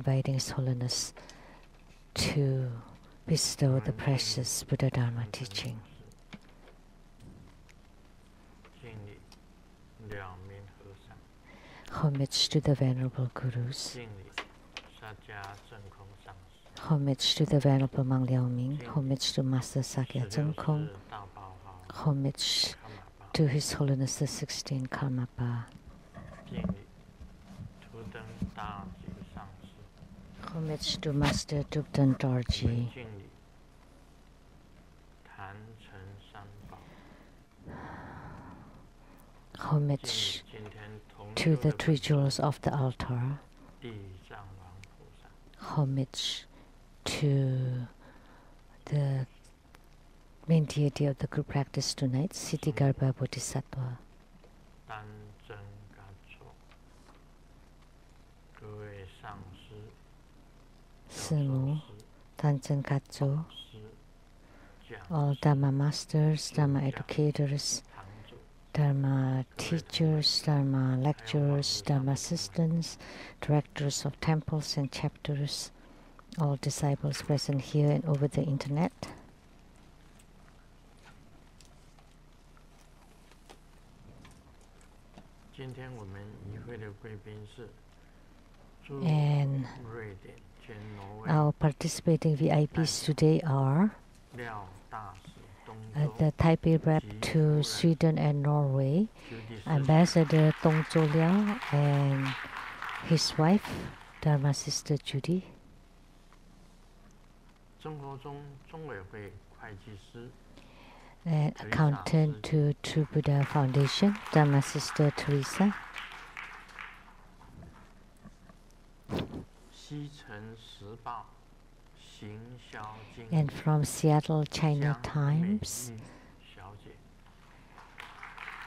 inviting His Holiness to bestow the precious Buddha Dharma teaching. Homage to the Venerable Gurus. Homage to the Venerable Mang Liao Ming. Homage to Master Sakya Zeng Kong. Homage to His Holiness the 16th Karmapa. Homage to Master Dubdan Dorji. Homage to the three jewels of the altar. Homage to the main deity of the group practice tonight, Siddhigarbha Bodhisattva. Simu, Tanchen Katso, all Dharma masters, Dharma educators, Dharma teachers, Dharma lecturers, Dharma assistants, directors of temples and chapters, all disciples present here and over the internet. And our participating VIPs today are the Taipei rep to Sweden and Norway, Ambassador Tong Zhou Liao and his wife, Dharma Sister Judy. And accountant to True Buddha Foundation, Dharma Sister Teresa. And from Seattle China Times,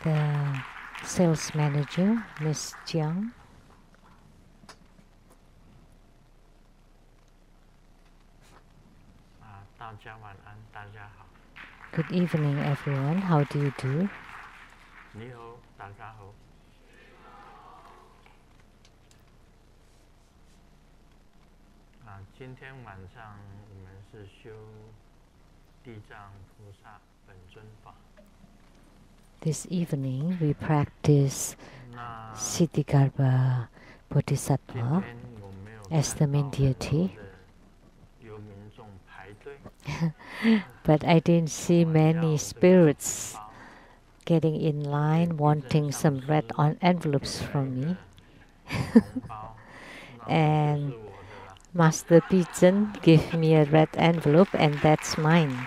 the sales manager, Miss Jiang. Good evening, everyone. How do you do? This evening we practice Siddhigarbha Bodhisattva as the main deity. But I didn't see many spirits getting in line wanting some red envelopes from me. And Master Pigeon gave me a red envelope and that's mine.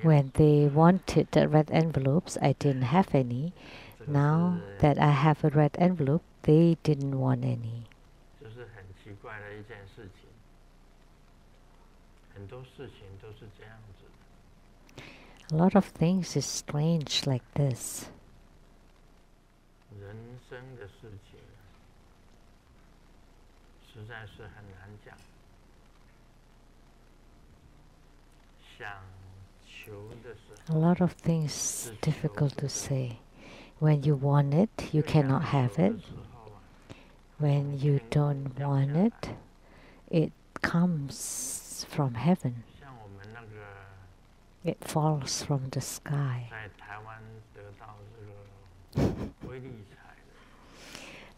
When they wanted the red envelopes, I didn't have any. Now that I have a red envelope, they didn't want any. A lot of things is strange like this. A lot of things difficult to say. When you want it, you cannot have it. When you don't want it, it comes from heaven. It falls from the sky.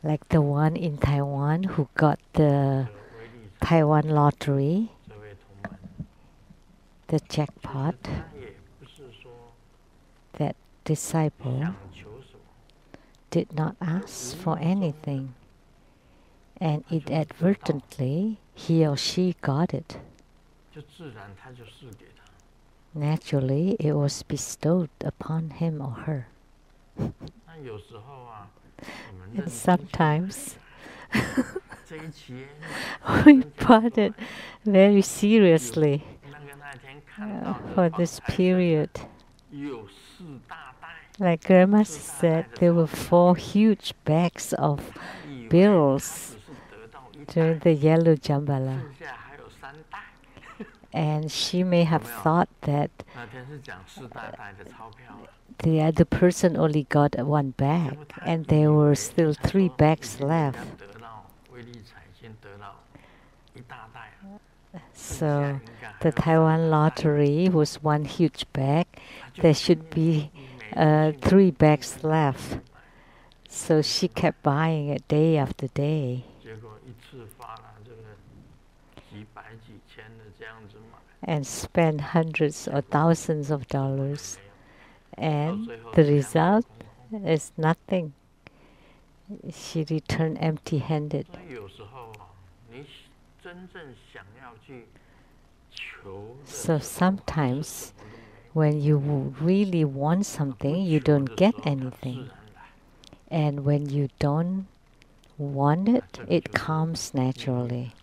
Like the one in Taiwan who got the Taiwan lottery, the jackpot. That disciple did not ask for anything, and inadvertently he or she got it. Naturally, it was bestowed upon him or her. And sometimes we bought it very seriously for this period. Like Grandma said, there were 4 huge bags of bills during the yellow Jambala. And she may have thought that the other person only got one bag, and there were still 3 bags left. So the Taiwan lottery was one huge bag. There should be 3 bags left. So she kept buying it day after day. And spent hundreds or thousands of dollars. And the result is nothing. She returned empty-handed. So sometimes when you really want something, you don't get anything. And when you don't want it, it comes naturally.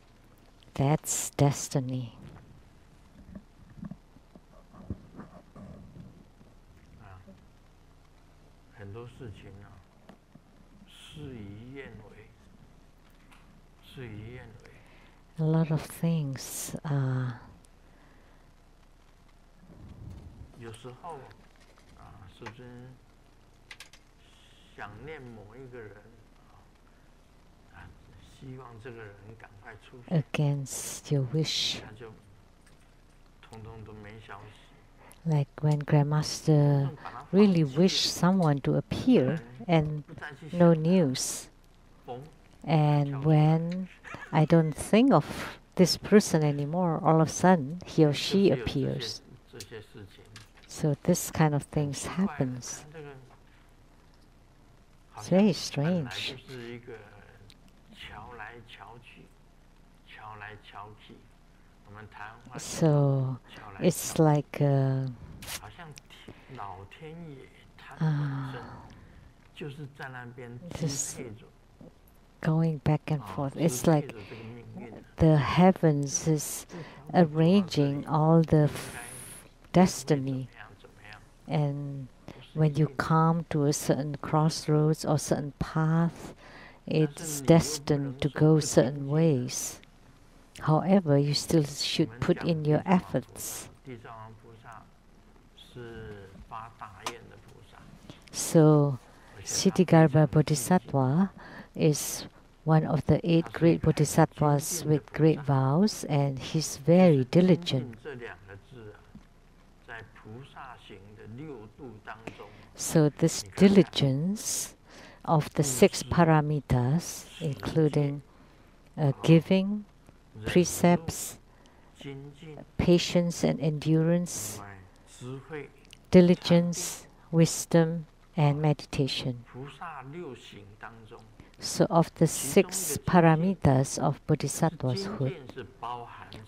That's destiny. A lot of things. Against your wish. Like when Grandmaster really wished someone to appear and no news. And when I don't think of this person anymore, all of a sudden he or she appears. So this kind of things happens. It's very strange. So it's like just going back and forth. It's like the heavens is arranging all the destiny. And when you come to a certain crossroads or certain path, it's destined to go certain ways. However, you still should put in your efforts. So, Siddhigarbha Bodhisattva is one of the 8 great bodhisattvas with great vows, and he's very diligent. So this diligence of the 6 paramitas, including giving, precepts, patience and endurance, diligence, wisdom, and meditation. So of the 6 paramitas of bodhisattvahood,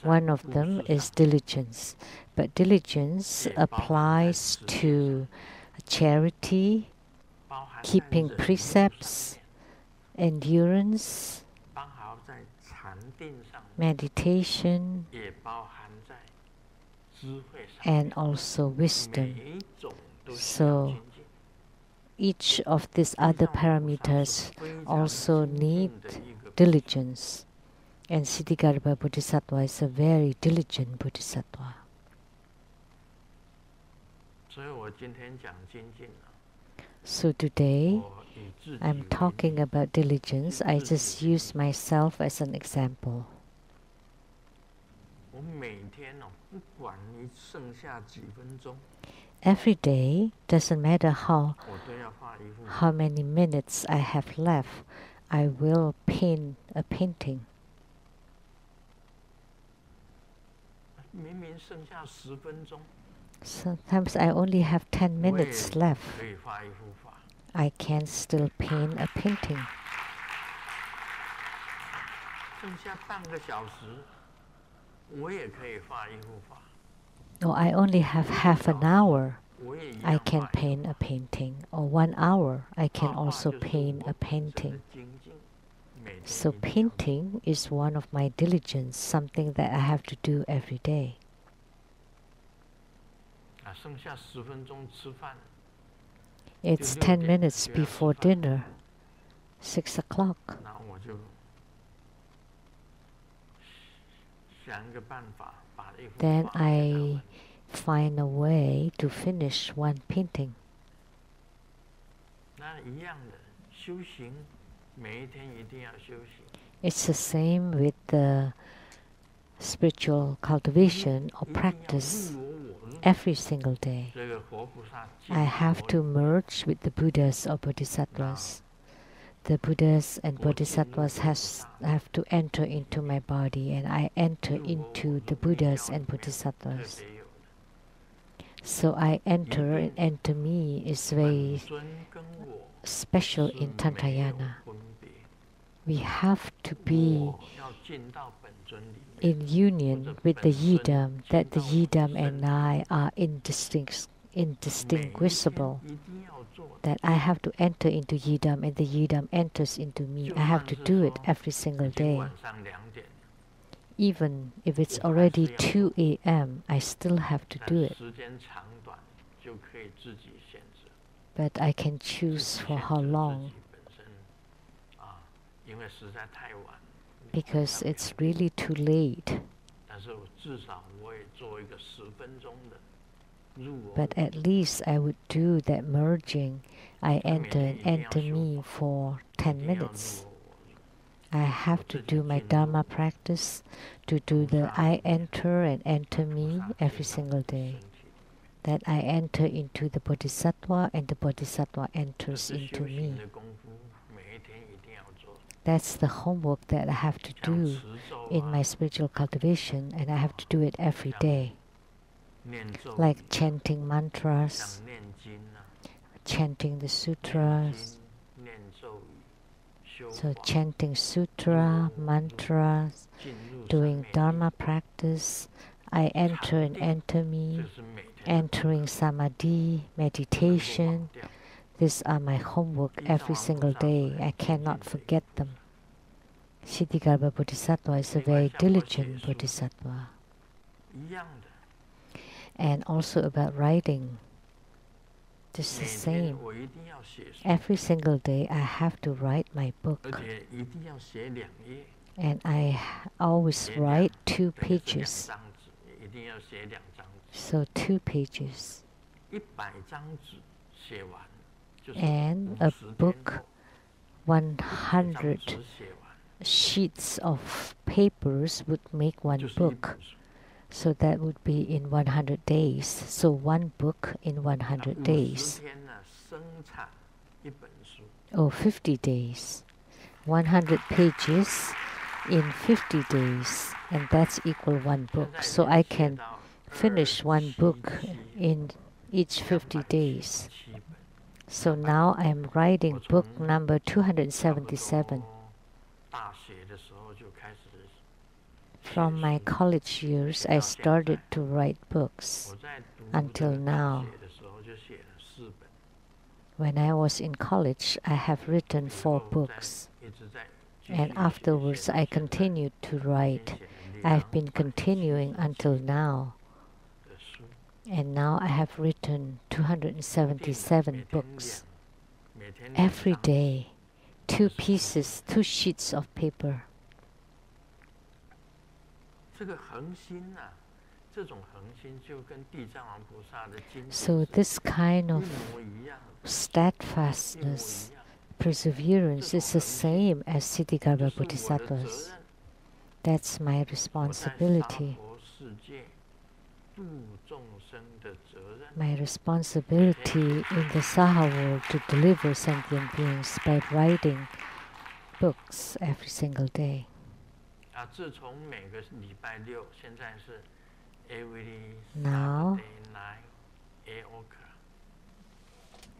one of them is diligence. But diligence applies to charity, keeping precepts, endurance, meditation, and also wisdom. So each of these other parameters also need diligence. And Siddhigarbha Bodhisattva is a very diligent bodhisattva. So today, I'm talking about diligence. I just use myself as an example. Every day, doesn't matter how many minutes I have left, I will paint a painting. Sometimes I only have 10 minutes left. I can still paint a painting. Or I only have half an hour. I can paint a painting. Or 1 hour, I can also paint a painting. So painting is one of my diligence, something that I have to do every day. It's 10 minutes before dinner, 6 o'clock. then I find a way to finish one painting. It's the same with the spiritual cultivation or practice. Every single day, I have to merge with the Buddhas or Bodhisattvas. The Buddhas and Bodhisattvas have to enter into my body, and I enter into the Buddhas and Bodhisattvas. So I enter, and enter me is very special in Tantrayana. We have to be in union with the Yidam, that the Yidam and I are indistinguishable. That I have to enter into Yidam and the Yidam enters into me. I have to do it every single day. Even if it's already 2 a.m., I still have to do it. But I can choose for how long, because it's really too late. But at least I would do that merging. I enter and enter me for 10 minutes. I have to do my Dharma practice to do the I enter and enter me every single day. That I enter into the Bodhisattva and the Bodhisattva enters into me. That's the homework that I have to do in my spiritual cultivation, and I have to do it every day. Like chanting mantras, chanting the sutras. So chanting sutra, mantras, doing Dharma practice, I enter and enter me, entering samadhi, meditation. These are my homework every single day. I cannot forget them. Siddhigarbha Bodhisattva is a very diligent Bodhisattva. And also about writing. This is the same. Every single day I have to write my book. And I always write 2 pages. So 2 pages. And a book, 100 sheets of papers would make one book. So that would be in 100 days. So one book in 100 days. Oh, 50 days. 100 pages in 50 days. And that's equal one book. So I can finish one book in each 50 days. So now I am writing book number 277. From my college years, I started to write books until now. When I was in college, I have written 4 books. And afterwards, I continued to write. I've been continuing until now. And now I have written 277 books. Every day, 2 pieces, 2 sheets of paper. So this kind of steadfastness, perseverance is the same as Siddhigarbha Bodhisattvas. That's my responsibility. My responsibility in the Saha world to deliver sentient beings by writing books every single day. Now,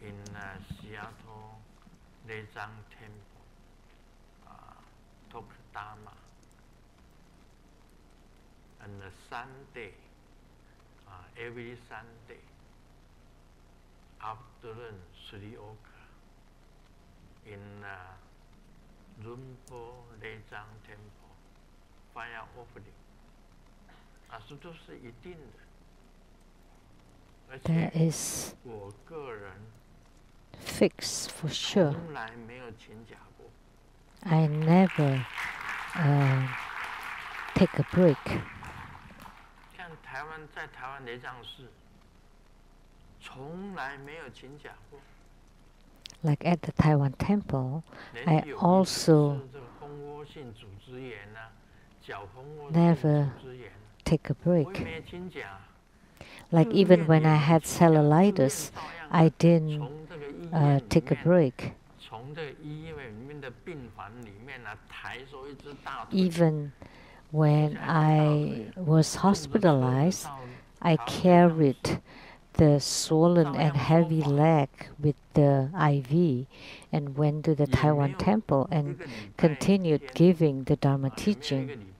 in Seattle, Lezang Temple, Top Dharma, and Sunday, every Sunday, afternoon 3 o'clock, in Rumpo Lezang Temple, fire offering. 这都是一定的。 That is fixed for sure. I never take a break. Like at the Taiwan temple, I also never take a break. Like even when I had cellulitis, I didn't take a break. Even when I was hospitalized, I carried the swollen and heavy leg with the IV and went to the Taiwan temple and continued giving the Dharma teaching.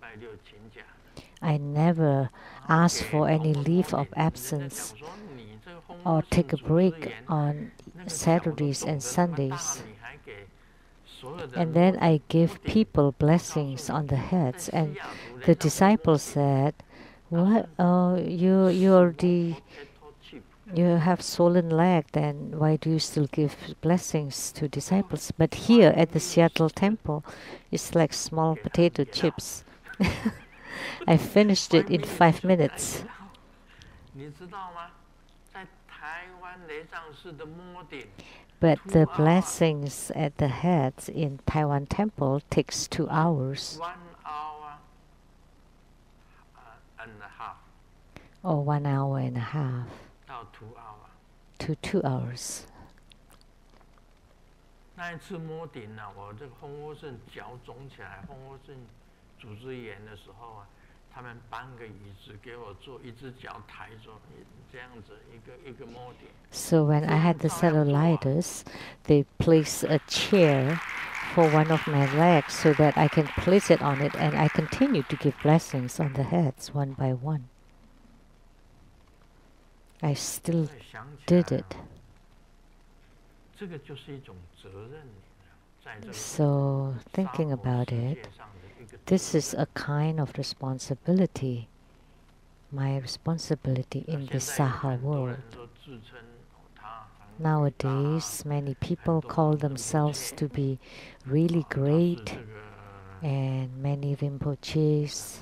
I never asked for any leave of absence or take a break on Saturdays and Sundays. And then I give people blessings on the heads, and the disciples said, "What? You have swollen leg. Then why do you still give blessings to disciples?" But here at the Seattle temple, it's like small potato chips. I finished it in 5 minutes. But the blessings at the heads in Taiwan temple takes 2 hours. 1 hour and a half. Or 1 hour and a half. 到 2 hours. To 2 hours. 那一次摸顶呢，我这个蜂窝症脚肿起来，蜂窝症组织炎的时候啊，他们搬个椅子给我坐，一只脚抬着，这样子一个摸顶。So when I had the cellulitis, they placed a chair for one of my legs so that I can place it on it, and I continued to give blessings on the heads one by one. I still did it. So thinking about it, this is a kind of responsibility, my responsibility in this Saha world. Nowadays, many people call themselves to be really great, and many Rinpoches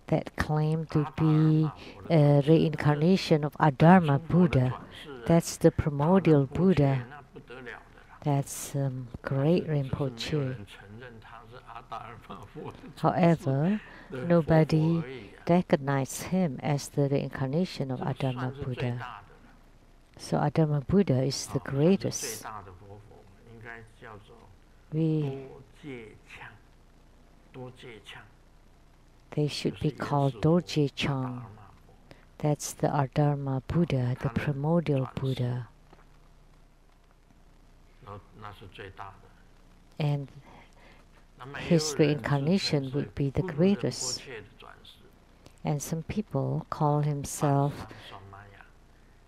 that claim to be a reincarnation of Adharma Buddha. That's the primordial Buddha. That's great Rinpoche. However, nobody recognizes him as the reincarnation of Adharma Buddha. So Adharma Buddha is the greatest. They should be called Dorje Chang. That's the Adharma Buddha, the primordial Buddha. And his reincarnation would be the greatest. And some people call himself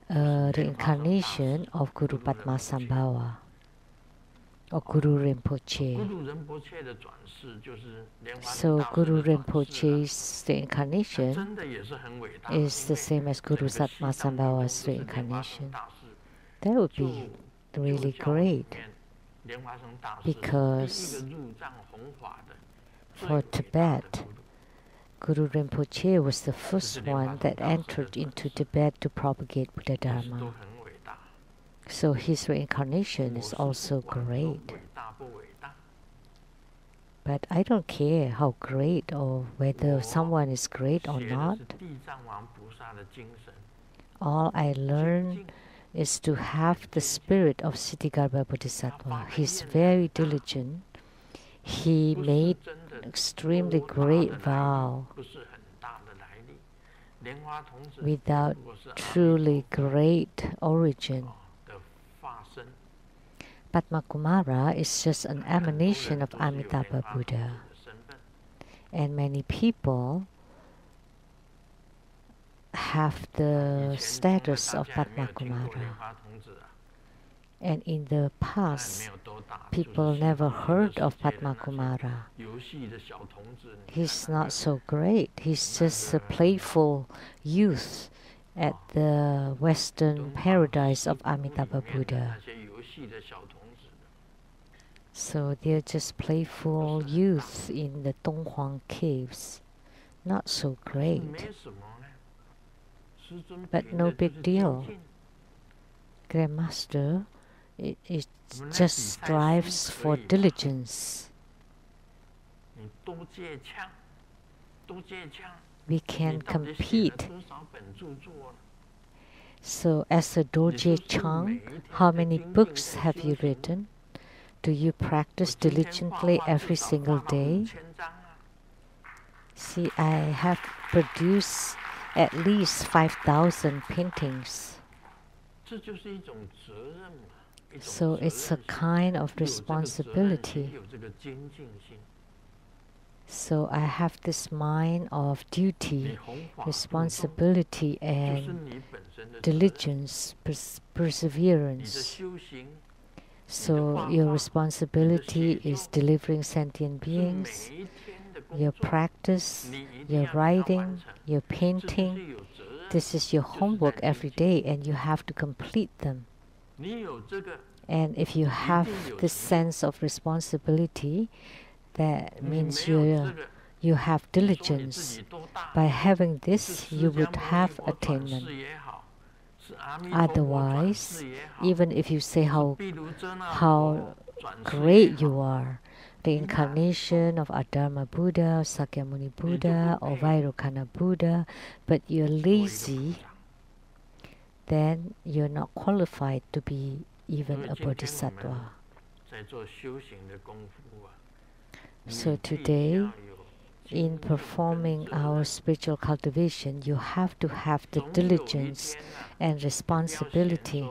a reincarnation of Guru Padmasambhava or Guru Rinpoche. So Guru Rinpoche's reincarnation is the same as Guru Padmasambhava's reincarnation. That would be really great, because for Tibet, Guru Rinpoche was the first one that entered into Tibet to propagate Buddha Dharma. So his reincarnation is also great. But I don't care how great or whether someone is great or not. All I learn is to have the spirit of Siddhigarbha Bodhisattva. He's very diligent. He made extremely great vow without truly great origin. Padma Kumara is just an emanation of Amitabha Buddha. And many people have the status of Padma Kumara. And in the past, people never heard of Padma Kumara. He's not so great. He's just a playful youth at the Western paradise of Amitabha Buddha. So they're just playful youth in the Donghuang caves. not so great, but no big deal. Grandmaster it just strives for diligence. We can compete. So as a Dorje Chang, how many books have you written? Do you practice diligently every single day? See, I have produced at least 5,000 paintings. So it's a kind of responsibility. So I have this mind of duty, responsibility, and diligence, perseverance. So your responsibility is delivering sentient beings. Your practice, your writing, your painting, this is your homework every day, and you have to complete them. And if you have this sense of responsibility, that means you have diligence. By having this, you would have attainment. Otherwise, even if you say how great you are, the incarnation of Adharma Buddha, Sakyamuni Buddha, or Vairocana Buddha, but you're lazy, then you're not qualified to be even a bodhisattva. So today, in performing our spiritual cultivation, you have to have the diligence and responsibility.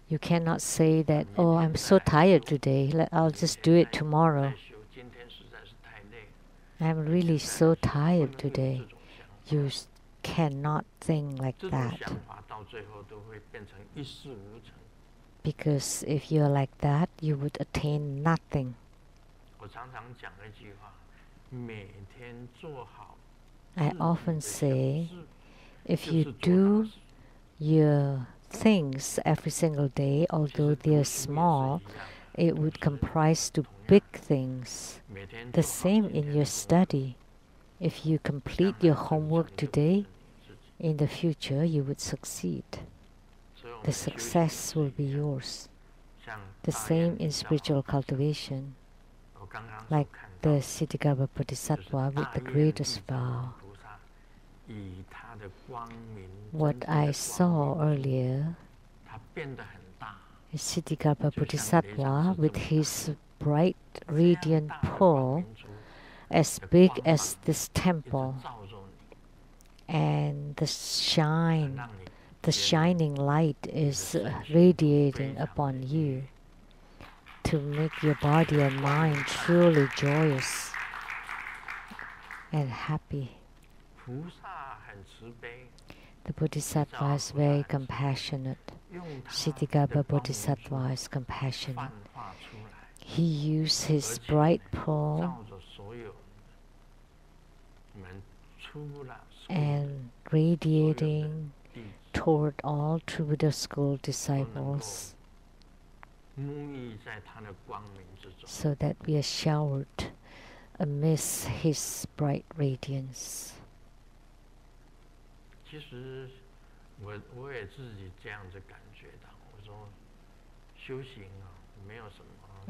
You cannot say that, oh, I'm so tired today, I'll just do it tomorrow. I'm really so tired today. You cannot think like that. Because if you're like that, you would attain nothing. I often say, if you do your things every single day, although they're small, it would comprise to big things. The same in your study. If you complete your homework today, in the future you would succeed. The success will be yours. The same in spiritual cultivation. Like the Siddhigarbha Bodhisattva with the greatest vow. What I saw earlier is Siddhigarbha Bodhisattva with his bright, radiant pearl as big as this temple, and the shining light is radiating upon you to make your body and mind truly joyous and happy. The Bodhisattva is very compassionate. Siddhigarbha Bodhisattva is compassionate. He used his bright pearl and radiating toward all true Buddha school disciples, so that we are showered amidst his bright radiance.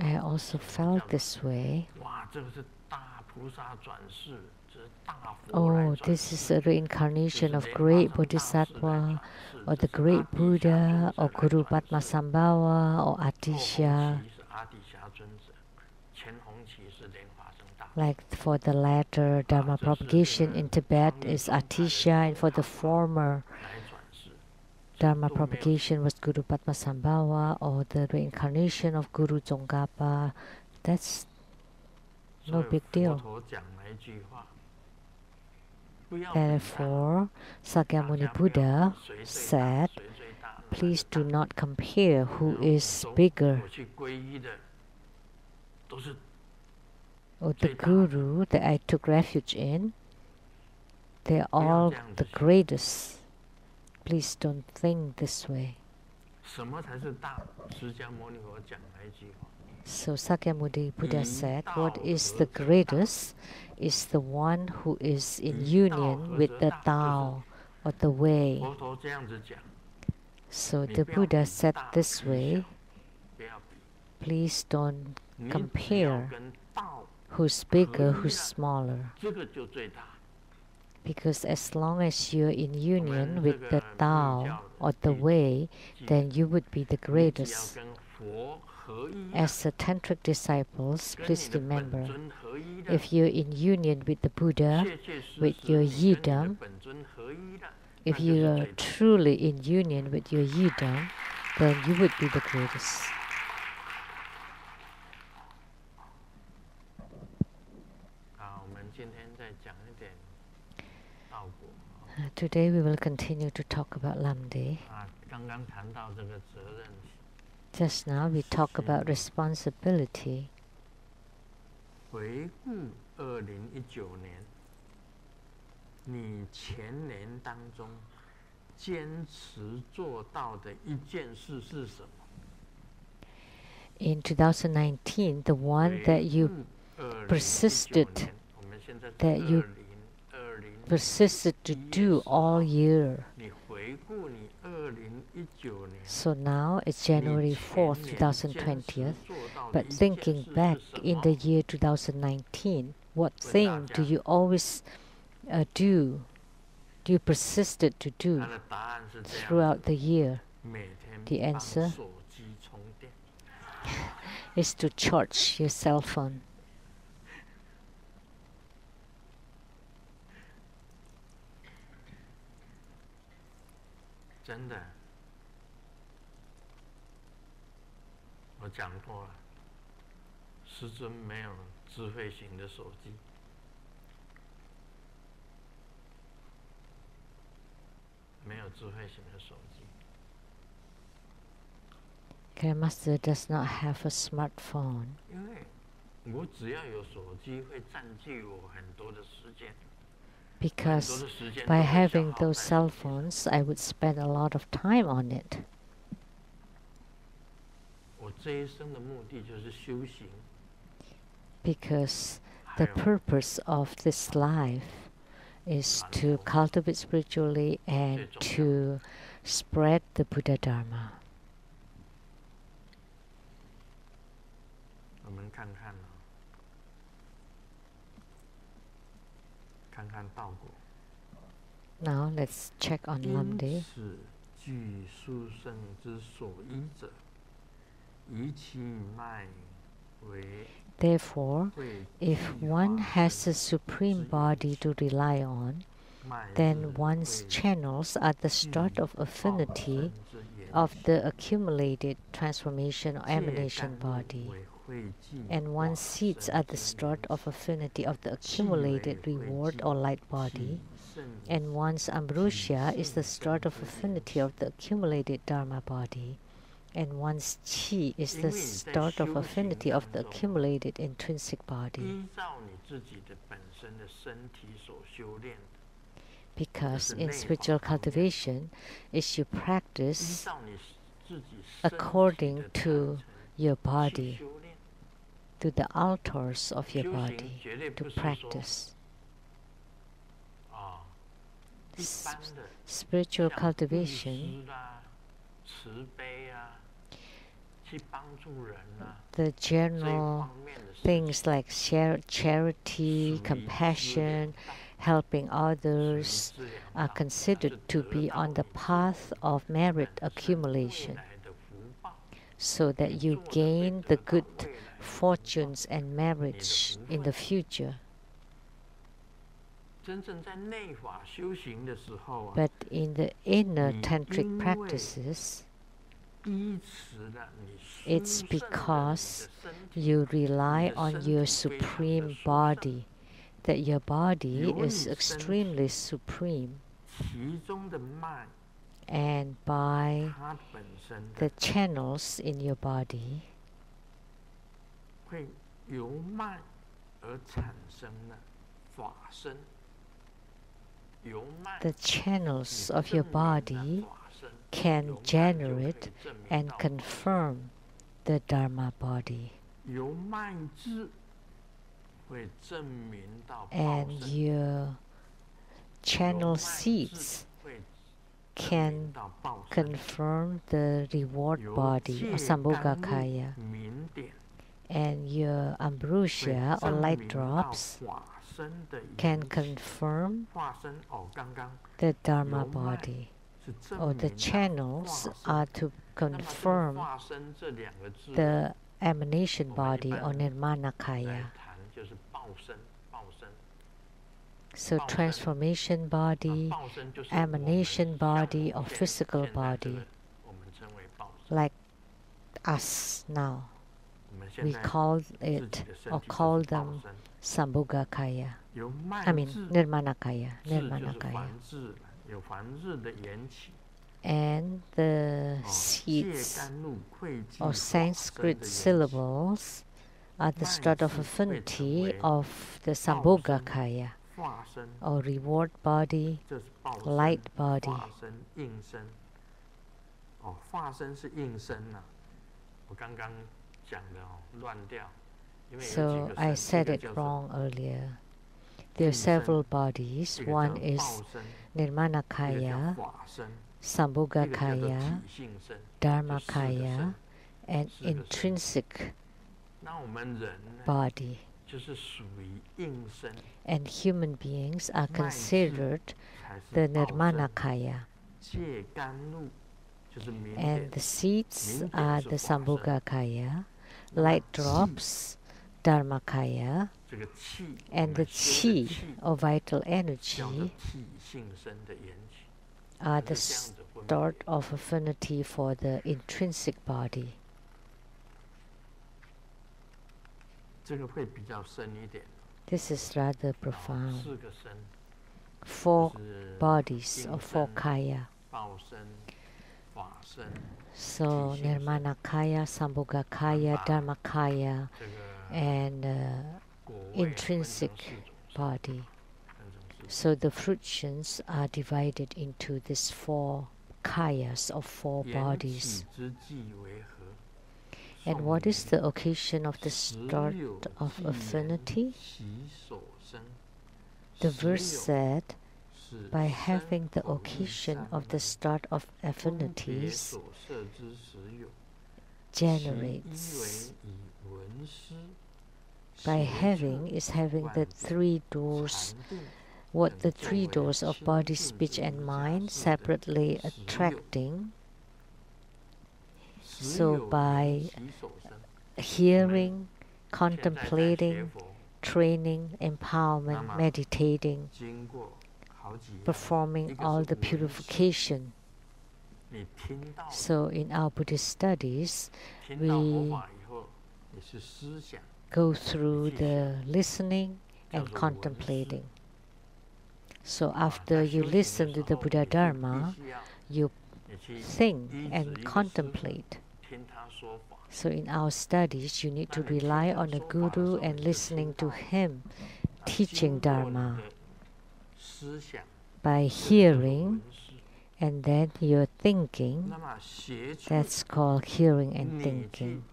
I also felt this way. Oh, this is a reincarnation of great Bodhisattva, or the great Buddha, or Guru Padmasambhava, or Atisha. Like for the latter, Dharma propagation in Tibet is Atisha, and for the former, Dharma propagation was Guru Padmasambhava, or the reincarnation of Guru Tsongkhapa. That's no big deal. Therefore, Sakyamuni Buddha said, please do not compare who is bigger. Or the Guru that I took refuge in, they're all the greatest. Please don't think this way. So Sakyamuni Buddha said, what is the greatest is the one who is in union with the Tao or the way. So the Buddha said this way, please don't compare who's bigger, who's smaller. Because as long as you're in union with the Tao or the way, then you would be the greatest. As the tantric disciples, please remember, if you're in union with the Buddha, with your yidam, if you are truly in union with your yidam, then you would be the greatest. Today we will continue to talk about Lamdre. Just now we talk about responsibility. 回顾2019年，你前年当中坚持做到的一件事是什么？ In 2019, the one that you persisted to do all year. So now it's January 4th, 2020. But thinking back in the year 2019, what thing do you always do? Do you persisted to do throughout the year? The answer is to charge your cell phone. Really, 我讲过了，师尊没有智慧型的手机，没有智慧型的手机。Grandmaster does not have a smartphone. 因为我只要有手机，会占据我很多的时间。 Because by having those cell phones, I would spend a lot of time on it. 我这一生的目的就是修行。 Because the purpose of this life is to cultivate spiritually and to spread the Buddha Dharma. 我们看看啊，看看道果。 Now let's check on Lamdre. 因此，据殊胜之所依者，以其脉为。 Therefore, if one has a supreme body to rely on, then one's channels are the start of affinity of the accumulated transformation or emanation body, and one's seeds are the start of affinity of the accumulated reward or light body, and one's ambrosia is the start of affinity of the accumulated dharma body, and one's qi is the start of affinity of the accumulated intrinsic body. Because in spiritual cultivation, is you practice according to your body, to the altars of your body, to practice. Spiritual cultivation, the general things like charity, compassion, helping others are considered to be on the path of merit accumulation, so that you gain the good fortunes and merits in the future. But in the inner tantric practices, it's because you rely on your supreme body, that your body is extremely supreme, and by the channels in your body, the channels of your body can generate and confirm the Dharma body. and your channel seeds can confirm the reward body or Sambhogakaya, and your ambrosia or light drops can confirm the Dharma body, or the channels are to confirm the emanation body or Nirmanakaya. So transformation body, emanation body, or physical body, like us now, we call it or call them Sambhogakaya. I mean Nirmanakaya. And the seeds or Sanskrit syllables are the start of affinity of the Sambhogakaya, or reward body, light body. So I said it wrong earlier. There are several bodies. One is Nirmanakaya, Sambhogakaya, Dharmakaya, and intrinsic body. And human beings are considered the Nirmanakaya. And the seeds are the Sambhogakaya, light drops, Dharmakaya, and the Qi or vital energy are the start of affinity for the intrinsic body. This is rather profound. 4 bodies or 4 kaya. So Nirmanakaya, Sambhogakaya, Dharmakaya, and intrinsic body. So the fruitions are divided into these 4 kayas or 4 bodies. And what is the occasion of the start of affinity? The verse said, by having the occasion of the start of affinities generates. By having is having the 3 doors, what the 3 doors of body, speech, and mind separately attracting. So by hearing, contemplating, training, empowerment, meditating, performing all the purification. So in our Buddhist studies, we go through the listening and contemplating. So after you listen to the Buddha Dharma, you think and contemplate. So in our studies, you need to rely on the Guru and listening to him teaching Dharma. By hearing and then you're thinking, that's called hearing and thinking.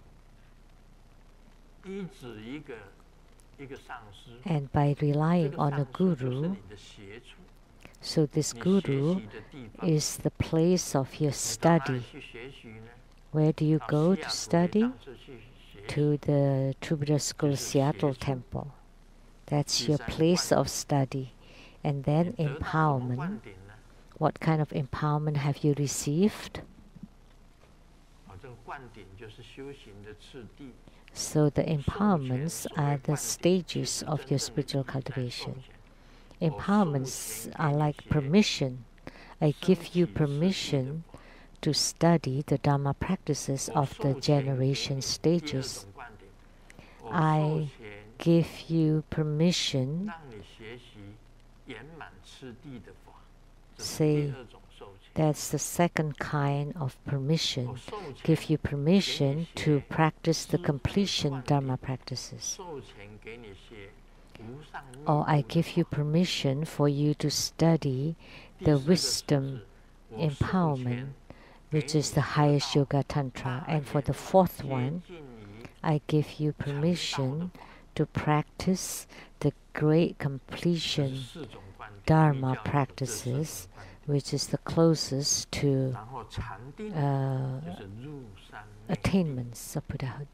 And by relying on a Guru, so this Guru is the place of your study. Where do you go to study? To the True Buddha School Seattle Temple. That's your place of study. And then empowerment. What kind of empowerment have you received? So the empowerments are the stages of your spiritual cultivation. Empowerments are like permission. I give you permission to study the Dharma practices of the generation stages. I give you permission. Say, that's the second kind of permission. Give you permission to practice the completion Dharma practices. Or I give you permission for you to study the wisdom empowerment, which is the highest Yoga Tantra. And for the 4th one, I give you permission to practice the great completion Dharma practices, which is the closest to attainments of Buddhahood.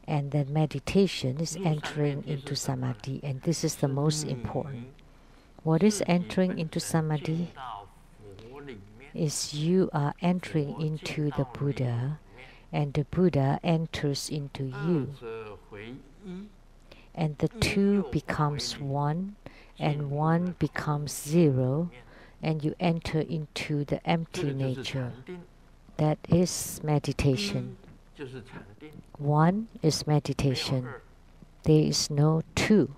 And then meditation is entering into samadhi, and this is the most important. What is entering into samadhi? Is you are entering into the Buddha, and the Buddha enters into you. And the two becomes one, and one becomes zero, and you enter into the empty nature. That is meditation. One is meditation. There is no two.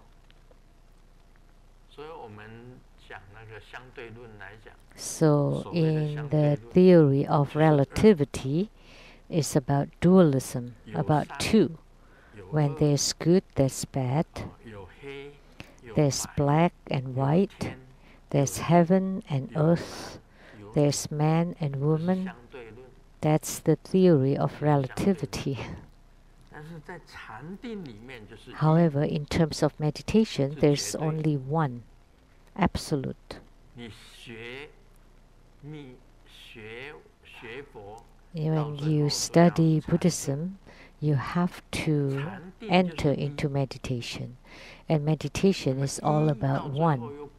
So in the theory of relativity, it's about dualism, about two. When there's good, there's bad. There's black and white. There's heaven and earth. There's man and woman. That's the theory of relativity. However, in terms of meditation, there's only one, absolute. When you study Buddhism, you have to enter into meditation. And meditation is all about one.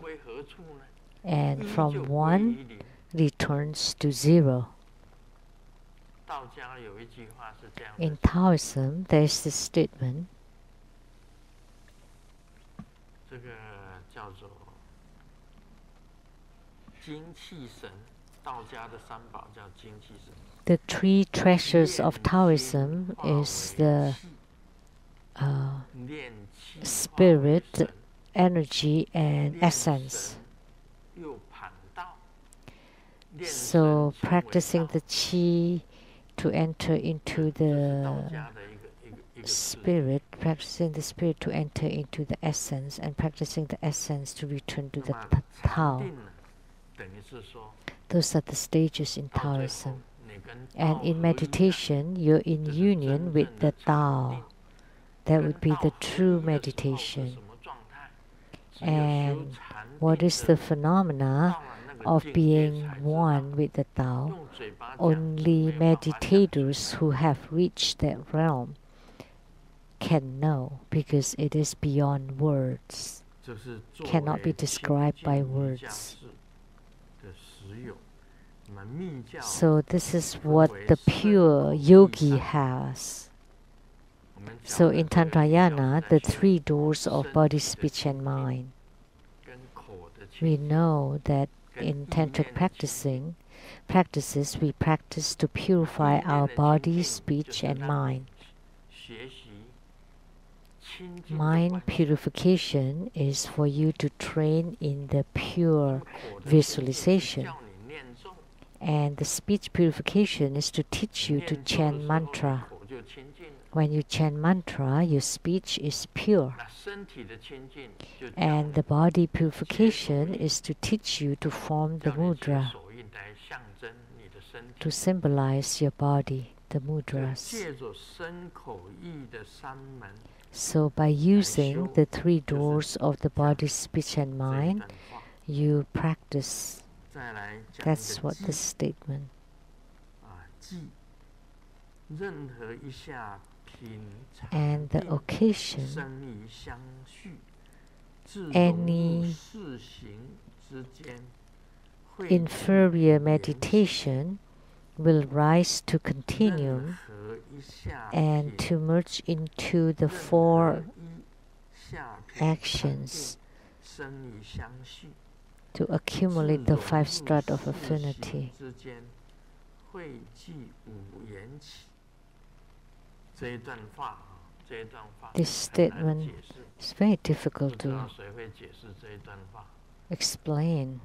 And from one returns to zero. In Taoism, there is this statement. The three treasures of Taoism is the spirit, energy, and essence. So practicing the qi to enter into the spirit, practicing the spirit to enter into the essence, and practicing the essence to return to the Tao. Those are the stages in Taoism. And in meditation, you're in union with the Tao. That would be the true meditation. And what is the phenomena of being one with the Tao? Only meditators who have reached that realm can know, because it is beyond words, cannot be described by words. So this is what the pure yogi has. So in Tantrayana, the three doors of body, speech, and mind. We know that in tantric practices, we practice to purify our body, speech, and mind. Mind purification is for you to train in the pure visualization. And the speech purification is to teach you to chant mantra. When you chant mantra, your speech is pure. And the body purification is to teach you to form the mudra, to symbolize your body, the mudras. So by using the three doors of the body, speech, and mind, you practice. That's what the statement. And the occasion, any inferior meditation will rise to continuum and to merge into the four actions to accumulate the 5 strata of affinity. This statement is very difficult to explain.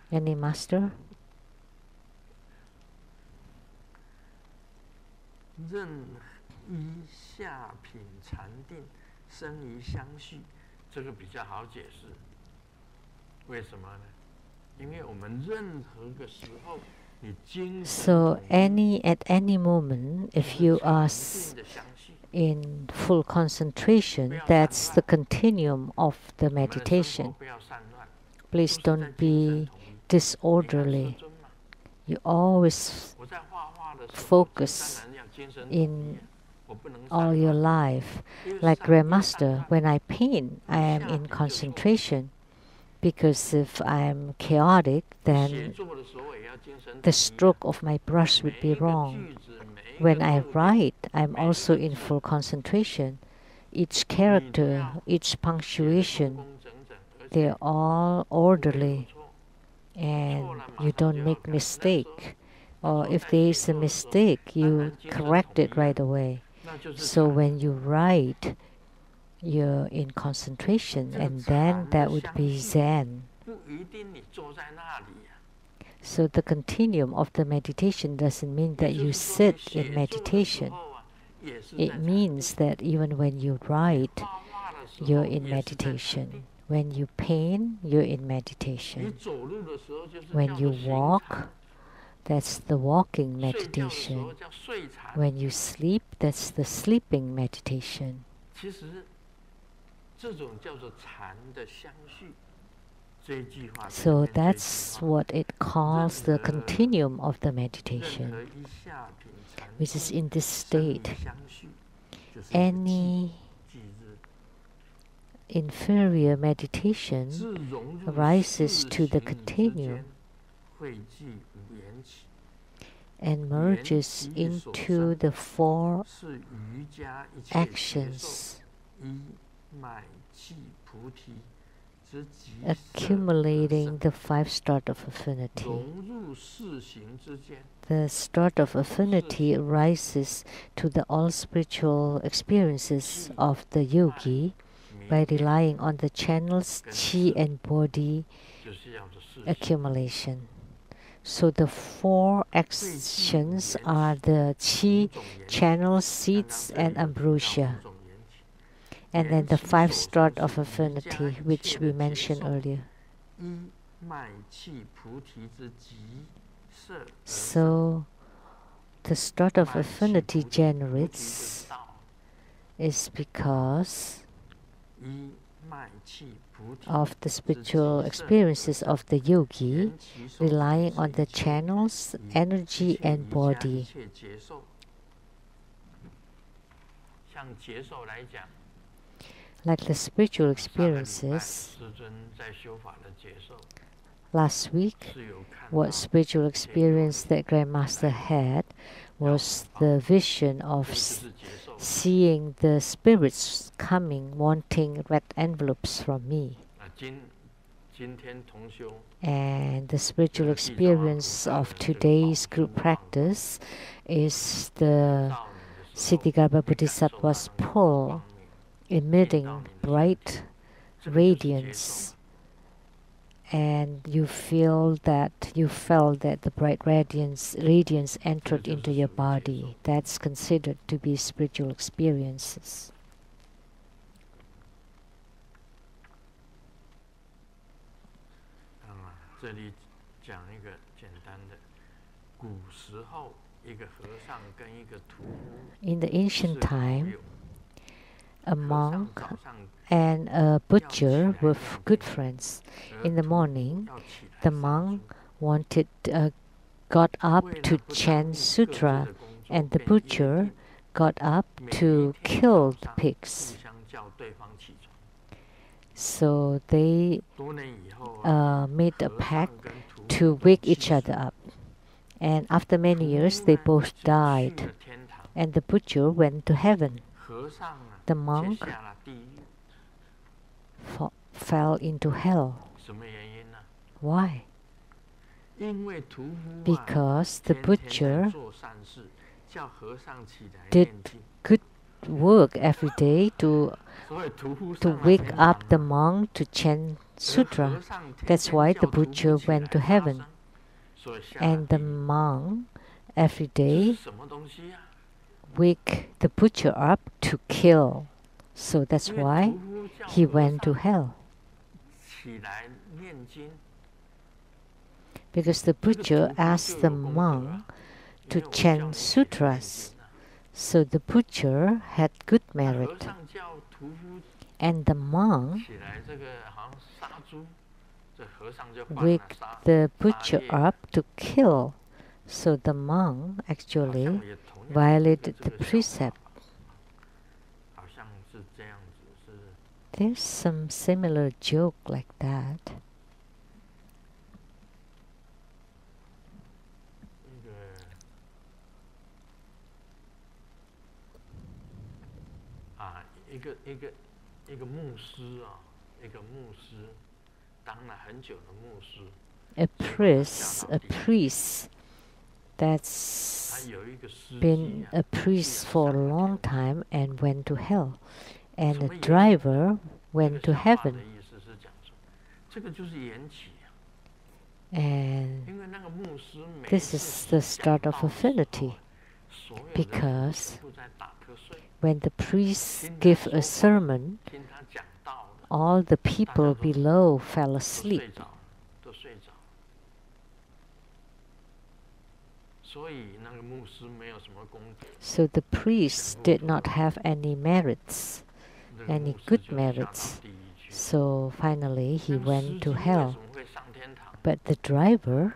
Any master? 任一下品禅定，生于相续，这个比较好解释。为什么呢？因为我们任何个时候 So at any moment, if you are in full concentration, that's the continuum of the meditation. Please don't be disorderly. You always focus in all your life. Like Grandmaster, when I paint, I am in concentration. Because if I'm chaotic, then the stroke of my brush would be wrong. When I write, I'm also in full concentration. Each character, each punctuation, they're all orderly and you don't make mistake. Or if there is a mistake, you correct it right away. So when you write, you're in concentration, and then that would be Zen. So the continuum of the meditation doesn't mean that you sit in meditation. It means that even when you write, you're in meditation. When you paint, you're in meditation. When you walk, that's the walking meditation. When you sleep, that's the sleeping meditation. So that's what it calls the continuum of the meditation, which is in this state. Any inferior meditation rises to the continuum and merges into the 4 actions, accumulating the 5 start of affinity. The start of affinity rises to the all spiritual experiences of the yogi by relying on the channels, chi and body accumulation. So the 4 actions are the chi, channels, seeds, and ambrosia. And then the 5 start of affinity, which we mentioned earlier. So the start of affinity generates is because of the spiritual experiences of the yogi, relying on the channels, energy, and body. Like the spiritual experiences, last week, what spiritual experience that Grandmaster had was the vision of seeing the spirits coming, wanting red envelopes from me. And the spiritual experience of today's group practice is the Siddhigarbha Bodhisattva's pull, emitting bright radiance, and you felt that the bright radiance entered into your body. That's considered to be spiritual experiences. In the ancient time, a monk and a butcher were good friends. In the morning, the monk got up to chant sutra, and the butcher got up to kill the pigs. So they made a pact to wake each other up. And after many years, they both died, and the butcher went to heaven. The monk fell into hell. Why? Because the butcher did good work every day to wake up the monk to chant sutra. That's why the butcher went to heaven. And the monk every day wake the butcher up to kill. So that's why he went to hell. because the butcher asked the monk to chant sutras. So the butcher had good merit, and the monk waked the butcher up to kill. So the monk actually violated the precept. There's some similar joke like that. A priest that's been a priest for a long time and went to hell, and a driver went to heaven. And this is the start of affinity, because when the priest gave a sermon, all the people below fell asleep. So the priest did not have any merits, any good merits. So finally he went to hell. But the driver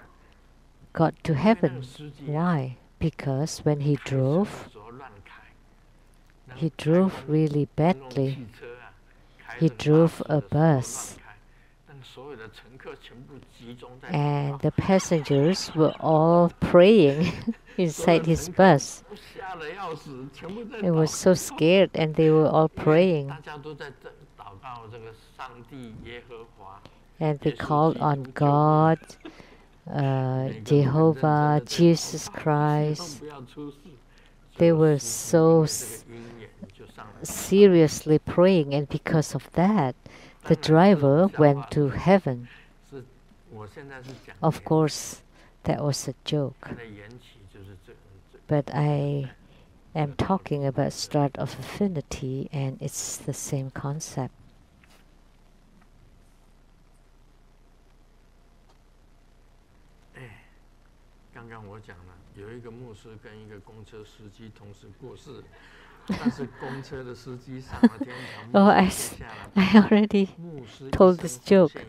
got to heaven. Why? Because when he drove really badly. He drove a bus, and the passengers were all praying inside his bus. They were so scared, and they were all praying. And they called on God, Jehovah, Jesus Christ. They were so seriously praying, and because of that, the driver went to heaven. Of course, that was a joke. But I am talking about start of affinity, and it's the same concept. Oh, I already told this joke.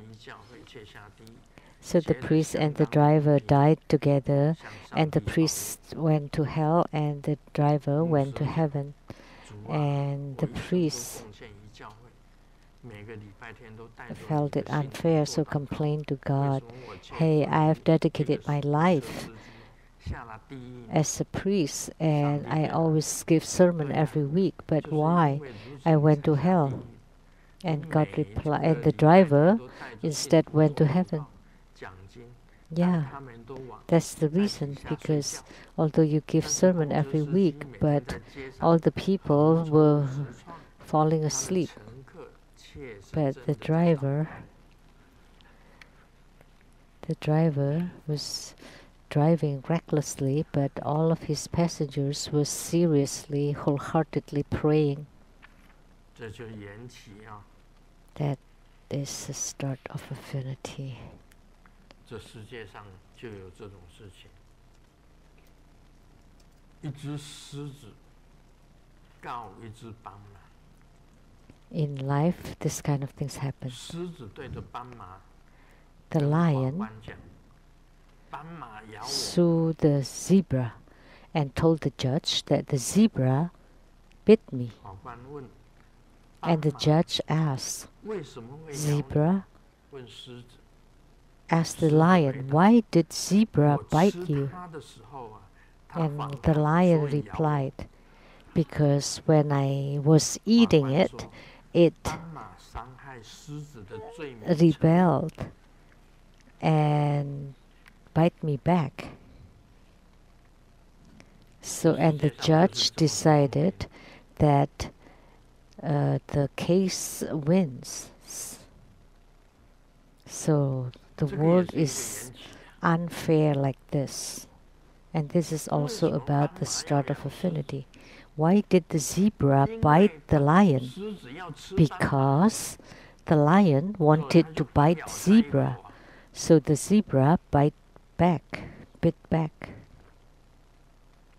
So the priest and the driver died together, and the priest went to hell, and the driver went to heaven. And the priest felt it unfair, so complained to God, "Hey, I have dedicated my life as a priest, and I always give sermon every week, but why I went to hell?" And God replied, and the driver instead went to heaven. Yeah, that's the reason, because although you give sermon every week, but all the people were falling asleep. But the driver was driving recklessly, but all of his passengers were seriously, wholeheartedly praying. That is the start of affinity. In life, this kind of things happen. The lion sued the zebra and told the judge that the zebra bit me. And the judge asked the lion, "Why did zebra bite you?" And the lion replied, "Because when I was eating it, it rebelled and bite me back." So, and the judge decided that the case wins. So the world is unfair like this. And this is also about the start of affinity. Why did the zebra bite the lion? Because the lion wanted to bite the zebra. So the zebra bite bit back.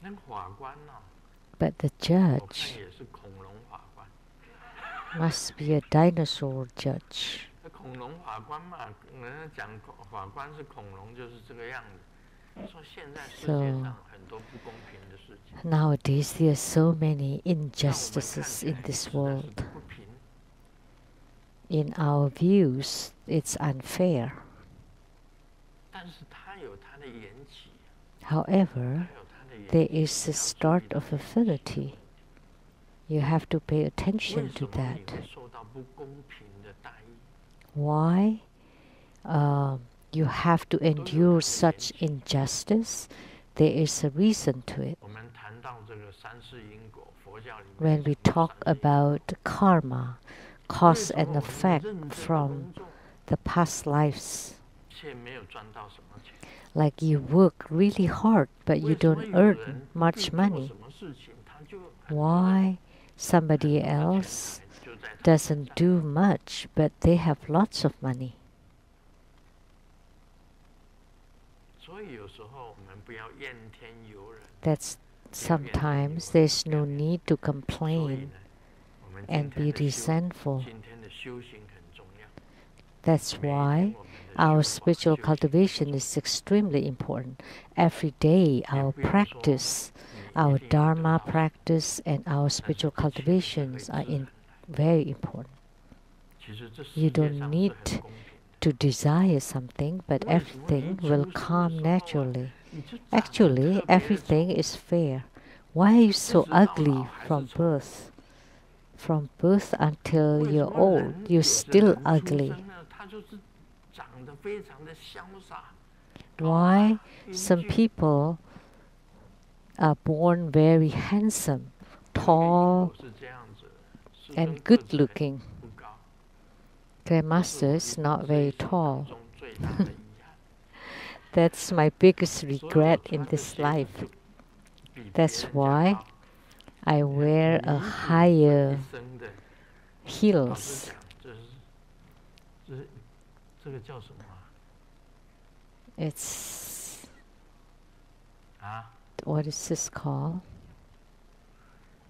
那法官呢、But the 我看 judge 也是恐龙法官。 must be a dinosaur judge. 那恐龙法官嘛，人家讲法官是恐龙，就是这个样子。说现在世界上很多不公平的事情。 Nowadays there are so many 在我们看 injustices 起 in 来 this 实在是 world. 不平， In our views, it's unfair. 但是它有它的缘起， However, 它有它的缘 there 起。 is the start of affinity. You have to pay 为 attention 什 to 么你 that. 会受到不公平的待遇？ Why you have to endure such injustice? There is a reason to it. 我们谈到这个三世因果，佛教里 When 面 we 讲 talk 三世因果， about karma, 为 cause 什么 and 我那么 effect 认真的 from 工作， the past lives, 却没有赚到什么钱？ like you work really hard but you 为什么 don't 有 earn 人 much 做 money? 什么事情，他就 Why somebody 很多的 else 钱财就在他身 doesn't 上？ do much but they have lots of money? 所以有时候我们不要怨天尤人。 That's sometimes there's no need to 所以 complain 呢，我们 and 今 be 天的修， resentful. 今天的修行很重要。 That's 每一 why 天我们的 our 修法 spiritual 修行 cultivation is extremely important. Every day, 也 our 不要说 practice, 你 our 一定要得 Dharma 到什么， practice, and our 但是 spiritual 一切是会 cultivations 自 are 然来。 very important. 其实这 You 世界 don't 上 need 是很公平的。 to desire something, but 为什么你 everything 出 will 生的 come 时候啊， naturally. 你就长得 Actually, 特别的丑， everything is fair. Why are you 一 so 直到老 ugly 还是 from 丑。 birth? From birth until 为什 you're 么 old, 人 you're 有的 still 人出 ugly. 生呢，他就是长得非常的潇洒，高 Why 大英 some 俊， people are born very handsome, 有一个因 tall, 果是这样子，师 and 生个 good 子很 looking? 不高， Their 这是我 master 一 is not 这 very 一生当 tall. 中最大的遗憾。 That's my biggest 所以我 regret in 穿的 this 鞋子 life. 就比别 That's 人家 why 高， I 连 wear 弥 a 补这 higher 一生的。老师 heels. 讲，这个叫什么 It's 啊？ what is this called?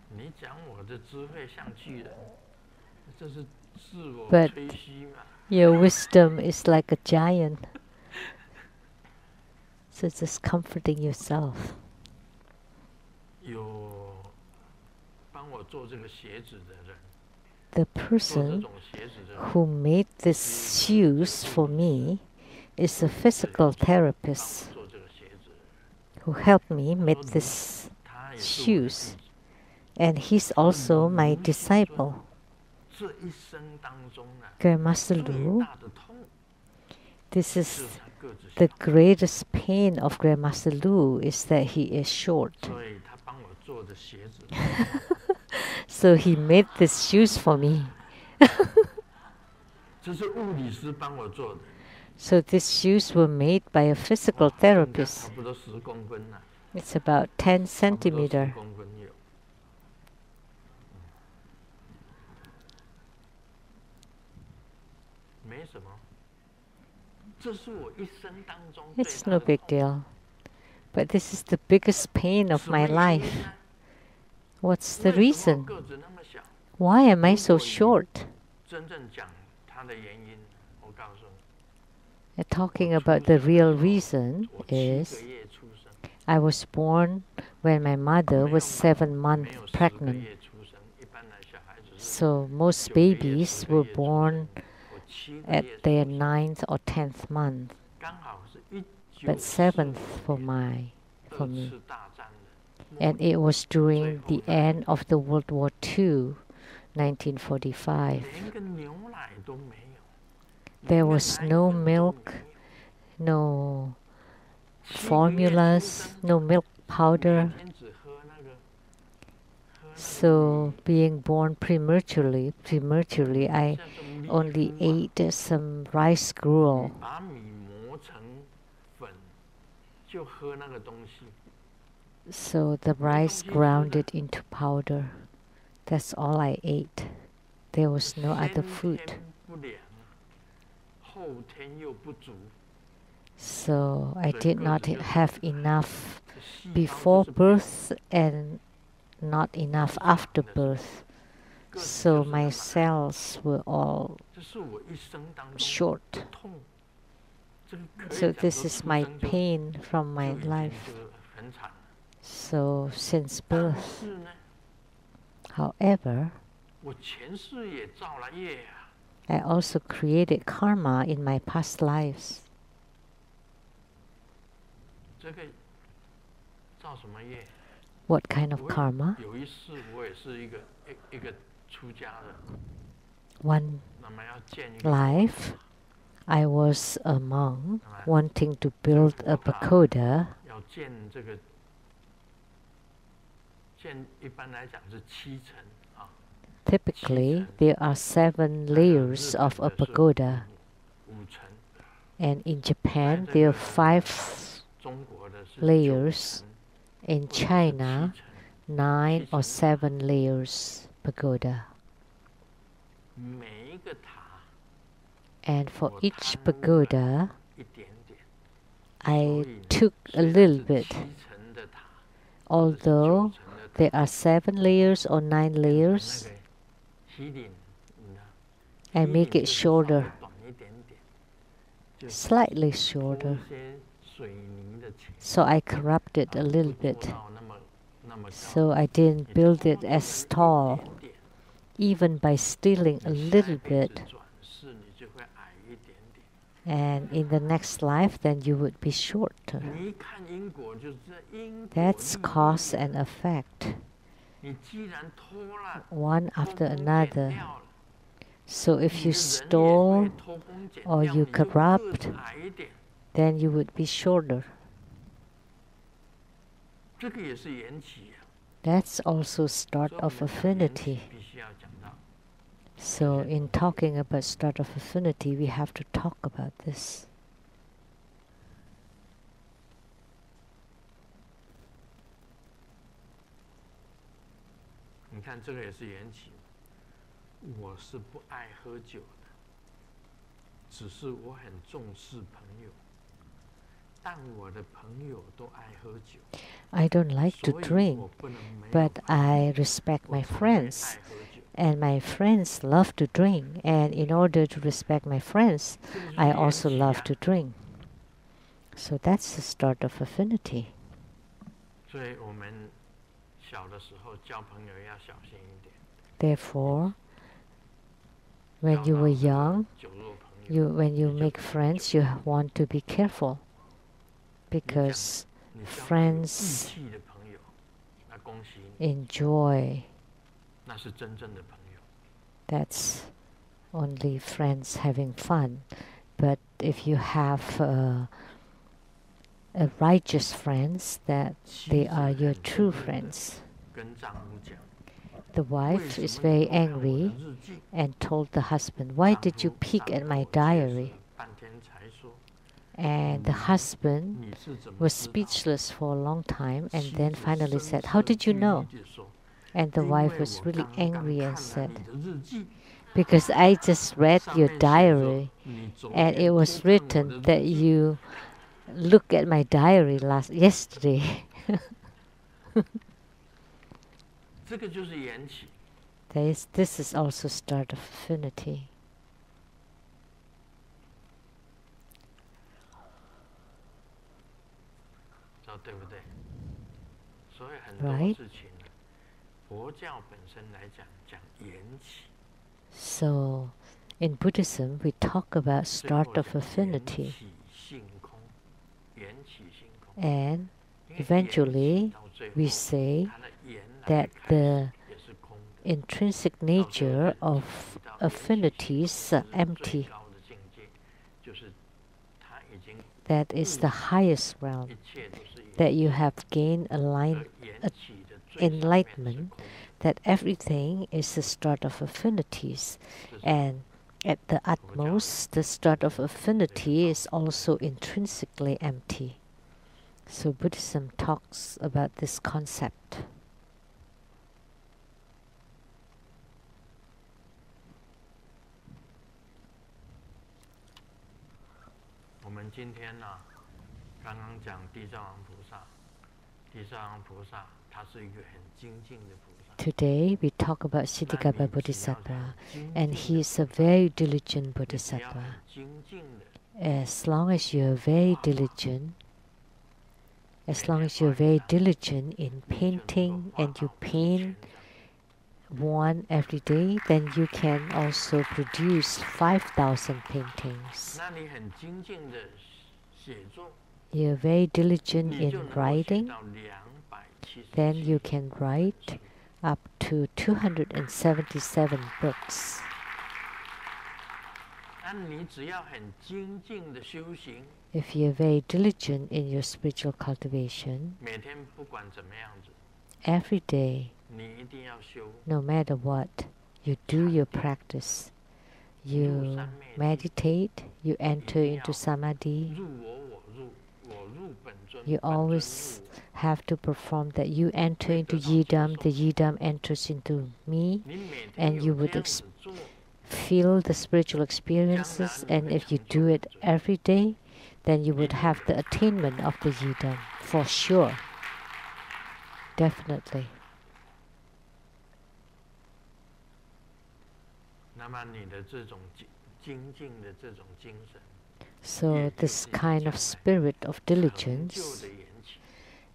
你讲我的智慧像巨人，这是自我 But 吹嘘嘛？ your wisdom is like a giant. So just comforting yourself. 有帮我做这个鞋子的人， The 做这 person 种鞋子的人， who made these shoes for me is a physical 帮 therapist 我做这个鞋子的人， who helped me make this 他也是我的 shoes, 弟子。 and he's also my 卢先 disciple. 生这一生当中呢， Grandmaster 最 Lu, 大的痛 this 就 is 是他个子 the 小， greatest pain of Grandmaster Lu is that he is short. 所以他帮我做的鞋子， So he made these shoes for me. 这是物理师帮我做的。 So these shoes were made by a physical 哇这应该 therapist. 差不多10公分了， It's about 10差不多10 centimeter. 公分有。没什么，这是我一生当中最 It's 大 no 的 big 痛。 deal. But this is the biggest pain of 什么 my 原因 life. 呢？ What's the 为什么 reason? 我个子那么小？ Why am I so 如果以 short? 真正讲它的原因，我告诉你， Talking 我 about 出 the 生的 real 时候， reason 我7 is 个月出生， I was born when my mother 没有 was 满 7没 months 有10个 pregnant. 月出生，一般的小孩子是 So most 9个月、 babies 10个 were 月出 born 生，我7个 at 月 their 出生， 9th or 10th month, 刚好是 but 7th for 1945 my 二 me. 次大战的末 And it was during 最 the 后那 end of the World War II, 1945. 连个牛奶都没有， There 连个 was 奶 no 粉都 milk, 没有 no 7个月出 formulas, 生 no milk 每 powder. 天只喝那个 So being born prematurely, I 叫做米 only 糊啊 ate some rice gruel. 你把米磨成粉，就喝那个东西。 So the rice grounded into powder. That's all I ate. There was no other 先 food. 天不良，后天又不足， So I did not have enough before birth and not enough after birth. So my cells were all short. So this is my pain from my life. So since birth, however, I also created karma in my past lives. What kind of karma? One life, I was a monk wanting to build a pagoda. Typically, there are 7 layers of a pagoda. And in Japan, there are 5 layers. In China, 9 or 7 layers pagoda. And for each pagoda, I took a little bit. Although there are 7 layers or 9 layers, I make it shorter, slightly shorter. So I corrupted a little bit. So I didn't build it as tall. Even by stealing a little bit, and in the next life, then you would be shorter. That's cause and effect, one after another. So if you stole or you corrupt, then you would be shorter. That's also start of affinity. So in talking about start of affinity, we have to talk about this. I don't like to drink, but I respect my friends. And my friends love to drink. And in order to respect my friends, I also love to drink. So that's the start of affinity. Therefore, when you were young, when you make friends, you want to be careful. Because friends enjoy. That's only friends having fun. But if you have a righteous friends, that they are your true friends. The wife is very angry and told the husband, "Why did you peek at my diary?" And the husband was speechless for a long time and then finally said, "How did you know?" And the wife was really angry and said, "Because I just read your diary and it was written that you looked at my diary yesterday." This is also start of affinity. Right? So, in Buddhism, we talk about start of affinity. And eventually, we say that the intrinsic nature of affinities are empty. That is the highest realm, that you have gained enlightenment, that everything is the start of affinities. And at the utmost, the start of affinity is also intrinsically empty. So Buddhism talks about this concept. 今天呢，刚刚讲地藏王菩萨，地藏王菩萨他是一个很精进的菩萨。 Today we talk about Siddhigarbha Bodhisattva, and he is a very diligent 你只要 Bodhisattva. 很精进的， As long as you are very diligent, as long as you're very diligent in 你就能够 painting 画 and you 好无 paint 穷的。 one every day, then you can also produce 5,000 paintings. 那你很精进的写作， You're very diligent 你就 in 能够写 writing, 到277 then you can 本 write 书。 up to 277 books. 那你只要很精进的修行， If you're very diligent in your spiritual cultivation, 每天不管怎么样子， every day, 你一定要修 no matter what, you do your practice. You meditate, you enter into samadhi. 入我，我入，我入本尊， You 本尊入 always 我。 have to perform that. You enter into yidam, the yidam enters into me, 你每天 and 有 you 这 would 样子做， feel the spiritual experiences, and if you do it every day, then you would have the attainment of the yidam, for sure. Definitely. 那么你的这种精进的这种精神， So this kind of spirit of 成就 diligence 的缘起。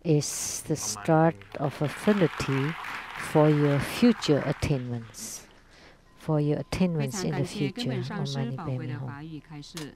is the start of affinity for your future attainments, for your 非 attainments 常 in the 感谢根 future. 本上 Om 师 Mani 宝 Padme 贵的 Hum. 法语开示。